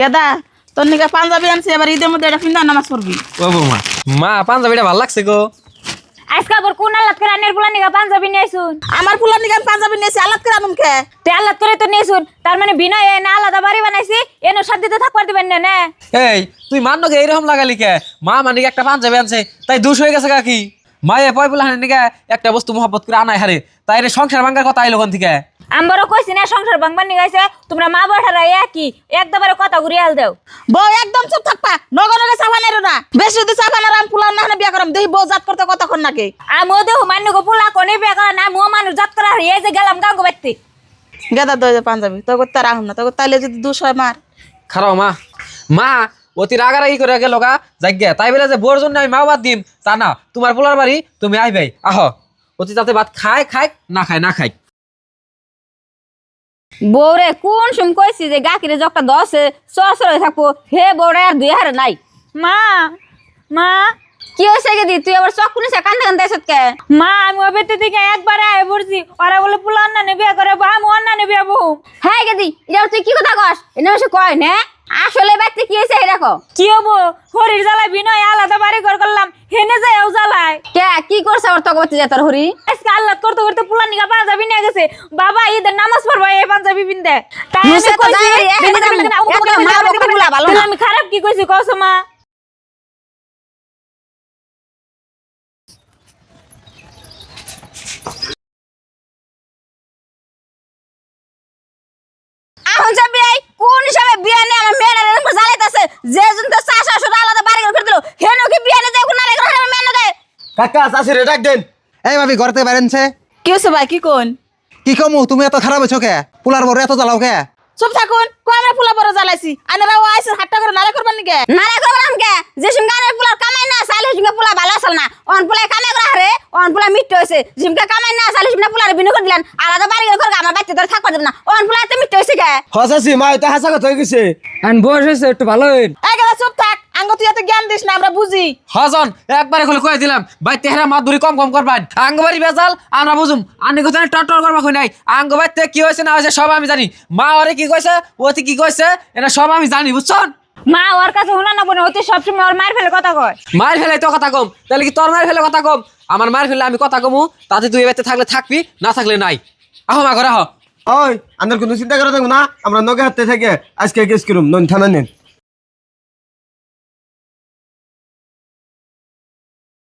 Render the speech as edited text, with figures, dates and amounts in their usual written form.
দাদা তোর নিকে পাঞ্জাবি আনছি এবার ঈদের মধ্যে এটা পিন্দা নামাজ পড়বি। ও বৌমা মা পাঞ্জাবিটা ভালো লাগছে গো। আজকে আবার কোন আল্লাহ করে আনের পোলা নিগা পাঞ্জাবি নিয়েছুন? আমার পুলার নিকে আমি পাঞ্জাবি নিয়েছি আলাদ করে আনুম কে? তে আল্লাহ করে তো নিয়েছুন, তার মানে বিনয় এনে আলাদা বাড়ি বানাইছি এনে শান্তিতে থাকবার দিবেন না না? এই তুই মান্নকে এইরকম লাগালি কে? মা মানে একটা পাঞ্জাবি আনছে তাই দুষ হয়ে গেছে কাকি। মায়ে পয়পুলা হানে নিকে একটা বস্তু মহব্বত করে আনাই হারে তাই রে সংসার ভাঙ্গার কথা আইলো কোন থেকে? আমরাও কইছি না সংসার ভাঙবার নিগাইছে, তোমরা মা বঠারা একই একদমরে কথা ঘুরিয়ে হাল দাও। বউ একদম চুপ থাকবা, নগর নগে চাপানের না বেশি যদি চাপানের আমি পুলার না বিয়া করাম দেখি বউ জাত করতে কতক্ষণ নাকি। আমিও দেহ মান্য গো পোলা কোনে বিয়া করা না আমিও মানুষ জাত করা হারিয়ে যে গেলাম গাঙ্গো ব্যক্তি। গেদা দই পাঞ্জাবি তো করতে রাখুন না, তো তাইলে যদি দুষ হয় মার। খারাও মা মা অতি রাগারাগি করে গেল গা জায়গা তাই বলে যে বোর জন্য আমি মা বাদ দিম তা না, তোমার পোলার বাড়ি তুমি আইবাই আহ অতি যাতে ভাত খায় খায় না খায় না খায়। বউরে কোন সুম কইছি যে গাকিরে জকটা দশে সসর হয়ে থাকবো, হে বউরে আর দুই হারে নাই। মা মা কি হয়েছে গেদি তুই আবার চক কুনিছে কান্দে কান্দে এসত কে? মা আমি ওই বেতে থেকে একবারে আয় পড়ছি, ওরা বলে পুলা অন্যান্য বিয়ে করে আমি অন্যান্য বিয়ে বউ। হ্যাঁ গেদি এটা তুই কি কথা কস? এটা সে কয় না আসলে ব্যক্তি কি হয়েছে দেখো। কি হবো হরির জ্বালায় বিনয় আলাদা বাড়ি ঘর করলাম হেনে যায় ও জ্বালায় কে কি করছে ওর তক বাচ্চা তোর হরি? আজকে আল্লাহ করতে করতে পুলা নিগা পাঞ্জাবি নিয়ে গেছে, বাবা ঈদের নামাজ পড়বা এই পাঞ্জাবি পিনতে। তাই আমি কইছি আমি খারাপ কি কইছি কসো মা? এখন যাবি এই কোন হিসাবে বিয়া নিয়ে আমার মেয়ের এরকম জ্বালাইতেছে যে জন্য চাষ আসলে আলাদা বাড়ি করে দিল হেনো কি বিয়া নিয়ে যায় কোন আলাদা করে মেয়ে না দেয়? কাকা চাষি রে ডাক দেন। এই ভাবি ঘরতে বেরেনছে কি হয়েছে ভাই কি কোন? কি কমু তুমি এত খারাপ হয়েছো কে? পোলার বড় এত জ্বালাও কে? চুপ থাকুন, কো আমরা পুলা বড় জ্বালাইছি আনারাও আইছে হাট্টা করে নারে করবার নিকে। নারে করলাম কে যে সঙ্গে পোলা কামাই না সাইলে সঙ্গে পোলা ভালো আসল না অন পোলা কামাই করে হারে অন পোলা মিট্টে হইছে জিমকে কামাই না সাইলে সঙ্গে পোলারে বিনু করে দিলেন আলাদা বাড়ি করে আমার বাচ্চা ধরে থাকবা দেব না অন পোলা এত মিট্টে হইছে কে? হসাসি মা এটা হাসা কথা হয়ে গেছে। আন বয়স হয়েছে একটু ভালো হইন। এই গেদা চুপ থাক, আঙ্গ তুই এত জ্ঞান দিস না আমরা বুঝি। হজন একবারে খুলে কয়ে দিলাম ভাই তেহরা মাত ধরি কম কম করবান আঙ্গবাড়ি বেজাল আমরা বুঝুম আনি কথা টটর করবা কই নাই আঙ্গবাড়ি তে কি হয়েছে না হয়েছে সব আমি জানি। মা ওরে কি কইছে ওতে কি কইছে এটা সব আমি জানি বুঝছন। মা ওর কাছে হুনা না বনে হতে সবসময় ওর মায়ের ফেলে কথা কয়। মার ফেলে তো কথা কম তাহলে কি তোর মার ফেলে কথা কম? আমার মার ফেলে আমি কথা কমু তাতে তুই এবারে থাকলে থাকবি না থাকলে নাই। আহো মা ঘরে আহ। ওই আন্দার কোনো চিন্তা করে দেখো না আমরা নগে হাতে থেকে আজকে কেস করুম নন থানা নেন।